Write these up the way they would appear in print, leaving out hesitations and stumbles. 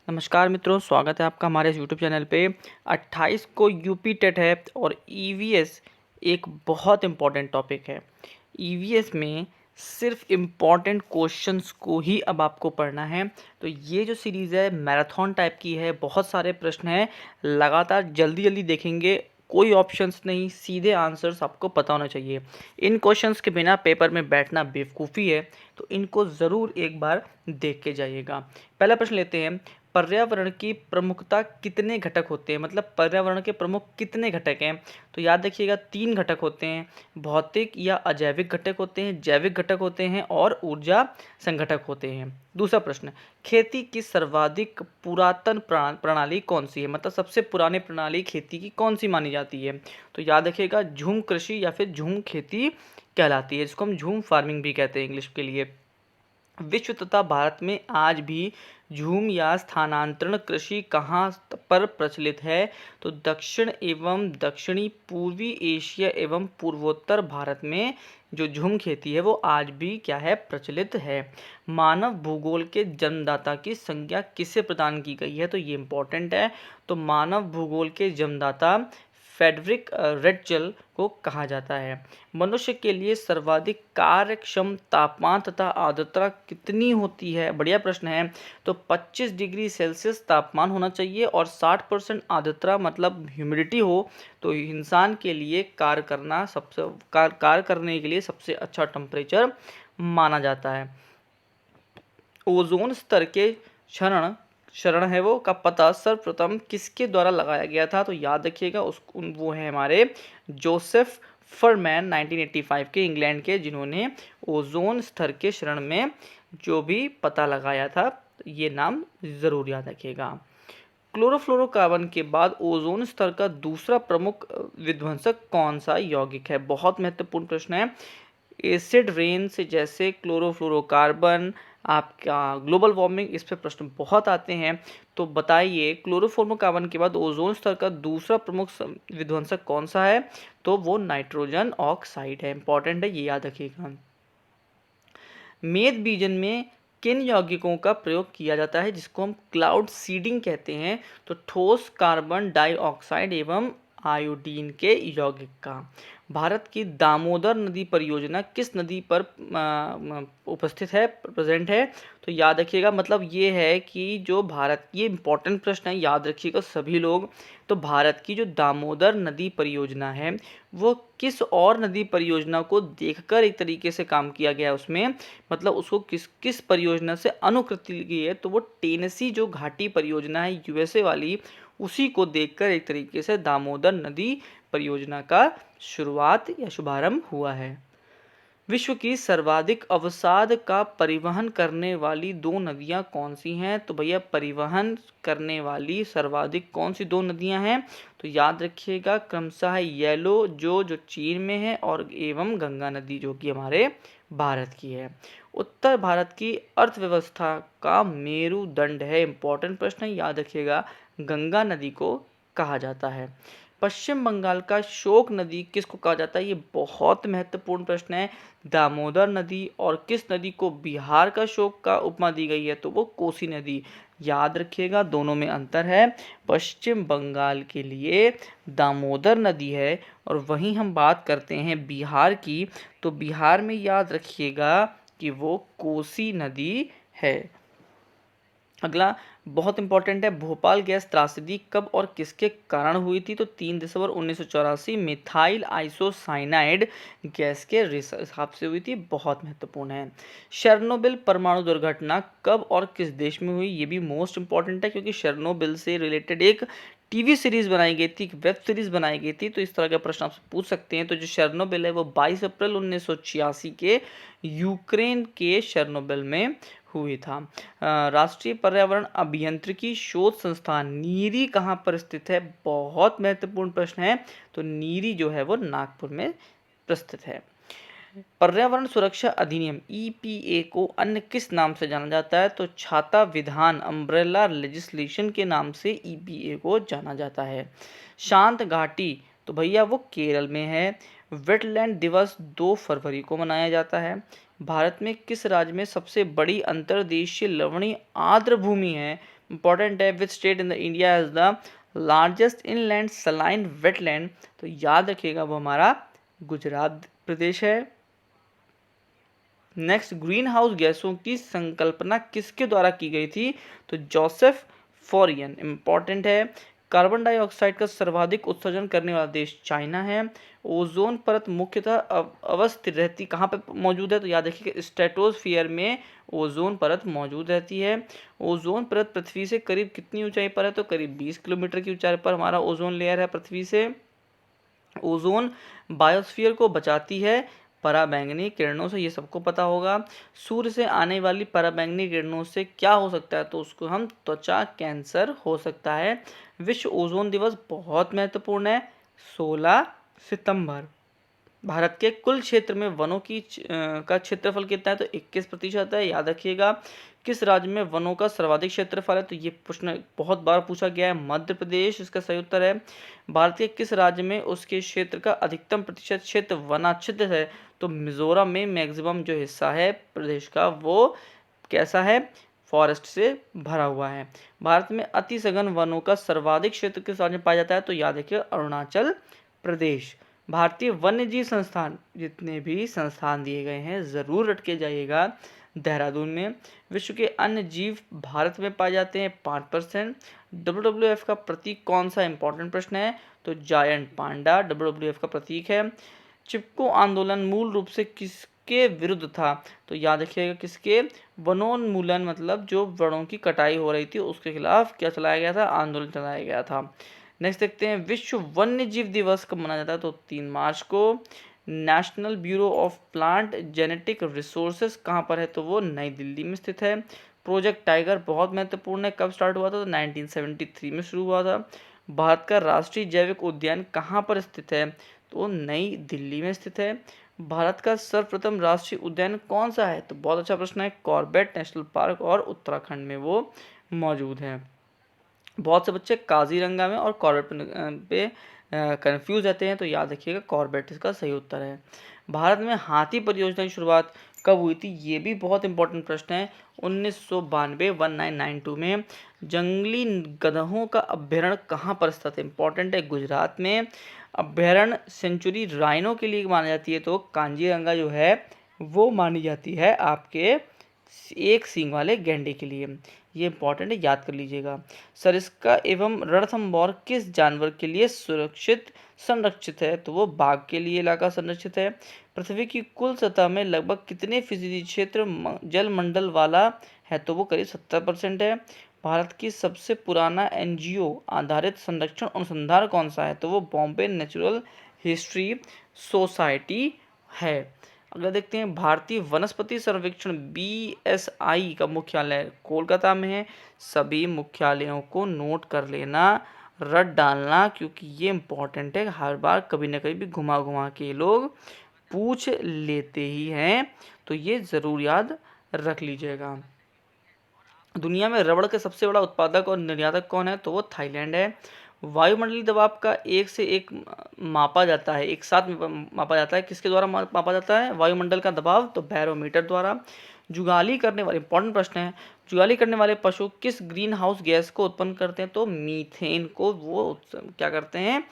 नमस्कार मित्रों, स्वागत है आपका हमारे इस यूट्यूब चैनल पे। 28 को यूपी टेट है और ईवीएस एक बहुत इम्पॉर्टेंट टॉपिक है। ईवीएस में सिर्फ इम्पॉर्टेंट क्वेश्चंस को ही अब आपको पढ़ना है। तो ये जो सीरीज़ है मैराथन टाइप की है, बहुत सारे प्रश्न हैं, लगातार जल्दी जल्दी देखेंगे, कोई ऑप्शंस नहीं, सीधे आंसर्स आपको पता होना चाहिए। इन क्वेश्चंस के बिना पेपर में बैठना बेवकूफ़ी है, तो इनको ज़रूर एक बार देख के जाइएगा। पहला प्रश्न लेते हैं, पर्यावरण की प्रमुखता कितने घटक होते हैं, मतलब पर्यावरण के प्रमुख कितने घटक हैं। तो याद रखिएगा 3 घटक होते हैं, भौतिक या अजैविक घटक होते हैं, जैविक घटक होते हैं और ऊर्जा संघटक होते हैं। दूसरा प्रश्न, खेती की सर्वाधिक पुरातन प्रणाली कौन सी है, मतलब सबसे पुरानी प्रणाली खेती की कौन सी मानी जाती है। तो याद रखिएगा झूम कृषि या फिर झूम खेती कहलाती है, जिसको हम झूम फार्मिंग भी कहते हैं इंग्लिश के लिए। विश्व तथा भारत में आज भी झूम या स्थानांतरण कृषि कहाँ पर प्रचलित है। तो दक्षिण एवं दक्षिणी पूर्वी एशिया एवं पूर्वोत्तर भारत में जो झूम खेती है वो आज भी क्या है, प्रचलित है। मानव भूगोल के जन्मदाता की संज्ञा किसे प्रदान की गई है, तो ये इंपॉर्टेंट है। तो मानव भूगोल के जन्मदाता फ्रेडरिक रेटजल को कहा जाता है। मनुष्य के लिए सर्वाधिक कार्यक्षम तापमान तथा आर्द्रता कितनी होती है, बढ़िया प्रश्न है। तो 25 डिग्री सेल्सियस तापमान होना चाहिए और 60% आर्द्रता मतलब ह्यूमिडिटी हो, तो इंसान के लिए कार्य करने के लिए सबसे अच्छा टेम्परेचर माना जाता है। ओजोन स्तर के क्षरण है वो का पता सर्वप्रथम किसके द्वारा लगाया गया था। तो याद रखिएगा वो है हमारे जोसेफ फरमैन 1985 के इंग्लैंड के, जिन्होंने ओजोन स्तर के क्षरण में जो भी पता लगाया था, ये नाम ज़रूर याद रखिएगा। क्लोरोफ्लोरोकार्बन के बाद ओजोन स्तर का दूसरा प्रमुख विध्वंसक कौन सा यौगिक है, बहुत महत्वपूर्ण प्रश्न है। एसिड रेन से जैसे क्लोरोफ्लोरोकार्बन, आपका ग्लोबल वार्मिंग, इस पे प्रश्न बहुत आते हैं। तो बताइए क्लोरोफ्लोरोकार्बन के बाद ओजोन स्तर का दूसरा प्रमुख विध्वंसक कौन सा है। तो वो नाइट्रोजन ऑक्साइड है, इंपॉर्टेंट है, ये याद रखिएगा। मेद बीजन में किन यौगिकों का प्रयोग किया जाता है, जिसको हम क्लाउड सीडिंग कहते हैं। तो ठोस कार्बन डाइऑक्साइड एवं आयोडीन के यौगिक का। भारत की दामोदर नदी परियोजना किस नदी पर उपस्थित है, प्रेजेंट है। तो याद रखिएगा, मतलब ये है कि जो भारत, ये इंपॉर्टेंट प्रश्न है, याद रखिएगा सभी लोग। तो भारत की जो दामोदर नदी परियोजना है वो किस और नदी परियोजना को देखकर एक तरीके से काम किया गया है उसमें, मतलब उसको किस किस परियोजना से अनुकृति ली गई है। तो वो टेनेसी जो घाटी परियोजना है यूएसए वाली, उसी को देखकर एक तरीके से दामोदर नदी परियोजना का शुरुआत या शुभारंभ हुआ है। विश्व की सर्वाधिक अवसाद का परिवहन करने वाली 2 नदियां कौन सी हैं। तो भैया परिवहन करने वाली सर्वाधिक कौन सी 2 नदियां हैं। तो याद रखिएगा क्रमशः येलो जो चीन में है और एवं गंगा नदी जो कि हमारे भारत की है। उत्तर भारत की अर्थव्यवस्था का मेरुदंड है, इंपॉर्टेंट प्रश्न है, याद रखिएगा गंगा नदी को कहा जाता है। पश्चिम बंगाल का शोक नदी किसको कहा जाता है, ये बहुत महत्वपूर्ण प्रश्न है। दामोदर नदी, और किस नदी को बिहार का शोक का उपमा दी गई है, तो वो कोसी नदी। याद रखिएगा दोनों में अंतर है, पश्चिम बंगाल के लिए दामोदर नदी है और वहीं हम बात करते हैं बिहार की, तो बिहार में याद रखिएगा कि वो कोसी नदी है। अगला बहुत इंपॉर्टेंट है, भोपाल गैस त्रासदी कब और किसके कारण हुई थी। तो 3 दिसंबर 1984 मिथाइल आइसोसाइनाइड गैस के हिसाब से हुई थी, बहुत महत्वपूर्ण है। शेरनोबिल परमाणु दुर्घटना कब और किस देश में हुई, ये भी मोस्ट इंपॉर्टेंट है, क्योंकि शेरनोबिल से रिलेटेड एक टीवी सीरीज बनाई गई थी, एक वेब सीरीज बनाई गई थी, तो इस तरह का प्रश्न आपसे पूछ सकते हैं। तो जो शेरनोबिल है वो 22 अप्रैल 1986 के यूक्रेन के शेरनोबिल में हुई था। राष्ट्रीय पर्यावरण अभियांत्रिकी शोध संस्थान नीरी कहाँ पर स्थित है, बहुत महत्वपूर्ण प्रश्न है। तो नीरी जो है वो नागपुर में प्रस्थित है। पर्यावरण सुरक्षा अधिनियम ईपीए को अन्य किस नाम से जाना जाता है। तो छाता विधान अम्ब्रेला लेजिस्लेशन के नाम से ईपीए को जाना जाता है। शांत घाटी, तो भैया वो केरल में है। वेटलैंड दिवस 2 फरवरी को मनाया जाता है। भारत में किस राज्य में सबसे बड़ी अंतर्देशीय लवणीय आर्द्र भूमि है? इंपॉर्टेंट है। Which state in the India is the largest inland saline wetland? तो याद रखिएगा वो हमारा गुजरात प्रदेश है। नेक्स्ट, ग्रीन हाउस गैसों की संकल्पना किसके द्वारा की गई थी? तो जोसेफ फॉरियन। इंपॉर्टेंट है। कार्बन डाइऑक्साइड का सर्वाधिक उत्सर्जन करने वाला देश चाइना है। ओजोन परत मुख्यतः अवस्थित रहती कहाँ पर मौजूद है? तो याद रखिए कि स्ट्रेटोस्फियर में ओजोन परत मौजूद रहती है। ओजोन परत पृथ्वी से करीब कितनी ऊंचाई पर है? तो करीब 20 किलोमीटर की ऊंचाई पर हमारा ओजोन लेयर है पृथ्वी से। ओजोन बायोस्फीयर को बचाती है पराबैंगनी किरणों से, ये सबको पता होगा। सूर्य से आने वाली पराबैंगनी किरणों से क्या हो सकता है? तो उसको हम त्वचा कैंसर हो सकता है। विश्व ओजोन दिवस बहुत महत्वपूर्ण है, 16 सितंबर। भारत के कुल क्षेत्र में वनों की का क्षेत्रफल कितना है? तो 21% है, याद रखिएगा। किस राज्य में वनों का सर्वाधिक क्षेत्रफल है? तो ये प्रश्न बहुत बार पूछा गया है, मध्य प्रदेश इसका सही उत्तर है। भारत के किस राज्य में उसके क्षेत्र का अधिकतम प्रतिशत क्षेत्र वनाच्छिद्र है? तो मिजोरम में मैक्सिमम जो हिस्सा है प्रदेश का वो कैसा है? फॉरेस्ट से भरा हुआ है। भारत में अति सघन वनों का सर्वाधिक क्षेत्र किस राज्य में पाया जाता है? तो याद रखिए अरुणाचल प्रदेश। भारतीय वन्यजीव संस्थान, जितने भी संस्थान दिए गए हैं जरूर रट के जाइएगा, देहरादून में। विश्व के अन्य जीव भारत में पाए जाते हैं 5%। WWF का प्रतीक कौन सा? इंपॉर्टेंट प्रश्न है। तो जायंट पांडा WWF का प्रतीक है। चिपको आंदोलन मूल रूप से किसके विरुद्ध था? तो याद रखिएगा किसके? वनोन्मूलन, मतलब जो वनों की कटाई हो रही थी उसके खिलाफ क्या चलाया गया था? आंदोलन चलाया गया था। नेक्स्ट देखते हैं, विश्व वन्य जीव दिवस कब मनाया जाता है? तो 3 मार्च को। National bureau of plant genetic resources कहाँ पर है? तो वो नई दिल्ली में स्थित है। प्रोजेक्ट टाइगर बहुत महत्वपूर्ण है, कब स्टार्ट हुआ था? तो 1973 में शुरू हुआ था। भारत का राष्ट्रीय जैविक उद्यान कहाँ पर स्थित है? तो नई दिल्ली में स्थित है। भारत का सर्वप्रथम राष्ट्रीय उद्यान कौन सा है? तो बहुत अच्छा प्रश्न है, कॉर्बेट नेशनल पार्क, और उत्तराखंड में वो मौजूद है। बहुत से बच्चे काजीरंगा में और कॉर्बेट पे कंफ्यूज रहते हैं, तो याद रखिएगा कॉर्बेट इसका सही उत्तर है। भारत में हाथी परियोजना की शुरुआत कब हुई थी? ये भी बहुत इंपॉर्टेंट प्रश्न है। 1992 में। जंगली गधों का अभ्यारण्य कहाँ पर स्थित है? इंपॉर्टेंट है, गुजरात में। अभ्यारण्य सेंचुरी राइनो के लिए मानी जाती है, तो कांजीरंगा जो है वो मानी जाती है आपके एक सींग वाले गैंडे के लिए। ये इंपॉर्टेंट है, याद कर लीजिएगा। सरिस्का एवं रणथंभौर किस जानवर के लिए सुरक्षित संरक्षित है? तो वो बाघ के लिए इलाका संरक्षित है। पृथ्वी की कुल सतह में लगभग कितने फीसदी क्षेत्र जलमंडल वाला है? तो वो करीब 70% है। भारत की सबसे पुराना NGO आधारित संरक्षण अनुसंधान कौन सा है? तो वो बॉम्बे नेचुरल हिस्ट्री सोसाइटी है। अगला देखते हैं, भारतीय वनस्पति सर्वेक्षण BSI का मुख्यालय कोलकाता में है। सभी मुख्यालयों को नोट कर लेना, रट डालना, क्योंकि ये इंपॉर्टेंट है, हर बार कभी ना कभी भी घुमा घुमा के लोग पूछ लेते ही हैं, तो ये ज़रूर याद रख लीजिएगा। दुनिया में रबड़ का सबसे बड़ा उत्पादक और निर्यातक कौन है? तो वो थाईलैंड है। वायुमंडलीय दबाव का एक से एक मापा जाता है, एक साथ मापा जाता है, किसके द्वारा मापा जाता है वायुमंडल का दबाव? तो बैरोमीटर द्वारा। जुगाली करने वाले, इंपॉर्टेंट प्रश्न है, जुगाली करने वाले पशु किस ग्रीन हाउस गैस को उत्पन्न करते हैं? तो मीथेन को वो क्या करते हैं?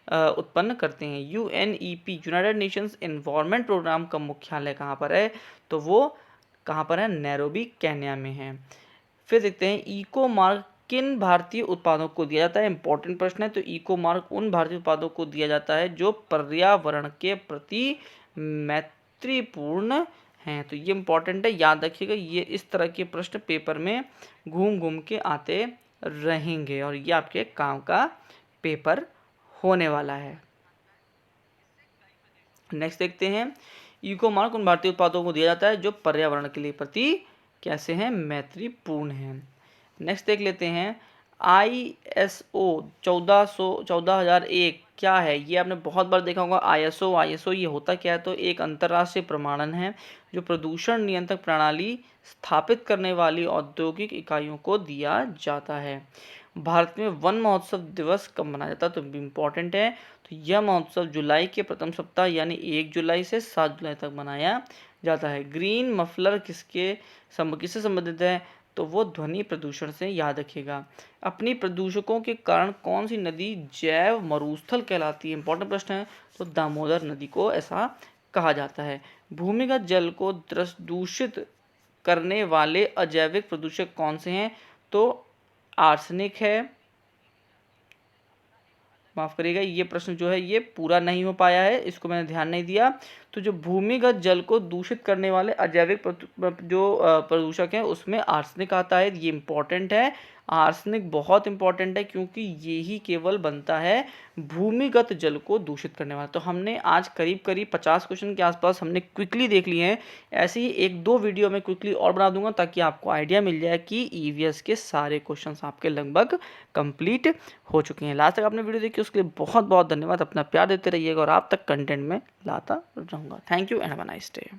उत्पन्न करते हैं। UNEP United Nations Environment Programme का मुख्यालय कहाँ पर है? तो वो कहाँ पर है? नैरोबी केन्या में है। फिर देखते हैं, इको मार्क किन भारतीय उत्पादों को दिया जाता है? इंपॉर्टेंट प्रश्न है। तो इको मार्क उन भारतीय उत्पादों को दिया जाता है जो पर्यावरण के प्रति मैत्रीपूर्ण हैं। तो ये इंपॉर्टेंट है, याद रखिएगा, ये इस तरह के प्रश्न पेपर में घूम घूम के आते रहेंगे और ये आपके काम का पेपर होने वाला है। नेक्स्ट देखते हैं, इको मार्क उन भारतीय उत्पादों को दिया जाता है जो पर्यावरण के लिए प्रति कैसे हैं? मैत्रीपूर्ण हैं। नेक्स्ट देख लेते हैं, ISO 14001 क्या है? ये आपने बहुत बार देखा होगा। ISO ये होता क्या है? तो एक अंतर्राष्ट्रीय प्रमाणन है जो प्रदूषण नियंत्रण प्रणाली स्थापित करने वाली औद्योगिक इकाइयों को दिया जाता है। भारत में वन महोत्सव दिवस कब मनाया जाता है? तो इम्पोर्टेंट है, तो यह महोत्सव जुलाई के प्रथम सप्ताह यानी 1 जुलाई से 7 जुलाई तक मनाया जाता है। ग्रीन मफलर किससे संबंधित है? तो वो ध्वनि प्रदूषण से याद रखिएगा। अपनी प्रदूषकों के कारण कौन सी नदी जैव मरुस्थल कहलाती है? इंपॉर्टेंट प्रश्न है। तो दामोदर नदी को ऐसा कहा जाता है। भूमिगत जल को दूषित करने वाले अजैविक प्रदूषक कौन से हैं? तो आर्सेनिक है, माफ़ करिएगा, ये प्रश्न जो है ये पूरा नहीं हो पाया है, इसको मैंने ध्यान नहीं दिया। तो जो भूमिगत जल को दूषित करने वाले अजैविक जो प्रदूषक हैं उसमें आर्सेनिक आता है। ये इम्पॉर्टेंट है, आर्सेनिक बहुत इंपॉर्टेंट है क्योंकि ये ही केवल बनता है भूमिगत जल को दूषित करने वाला। तो हमने आज करीब करीब 50 क्वेश्चन के आसपास हमने क्विकली देख लिए हैं। ऐसे ही एक दो वीडियो में क्विकली और बना दूंगा ताकि आपको आइडिया मिल जाए कि ईवीएस के सारे क्वेश्चन आपके लगभग कंप्लीट हो चुके हैं। लास्ट तक आपने वीडियो देखी उसके लिए बहुत बहुत धन्यवाद। अपना प्यार देते रहिएगा और आप तक कंटेंट में लाता रहूँगा। Thank you and have a nice day.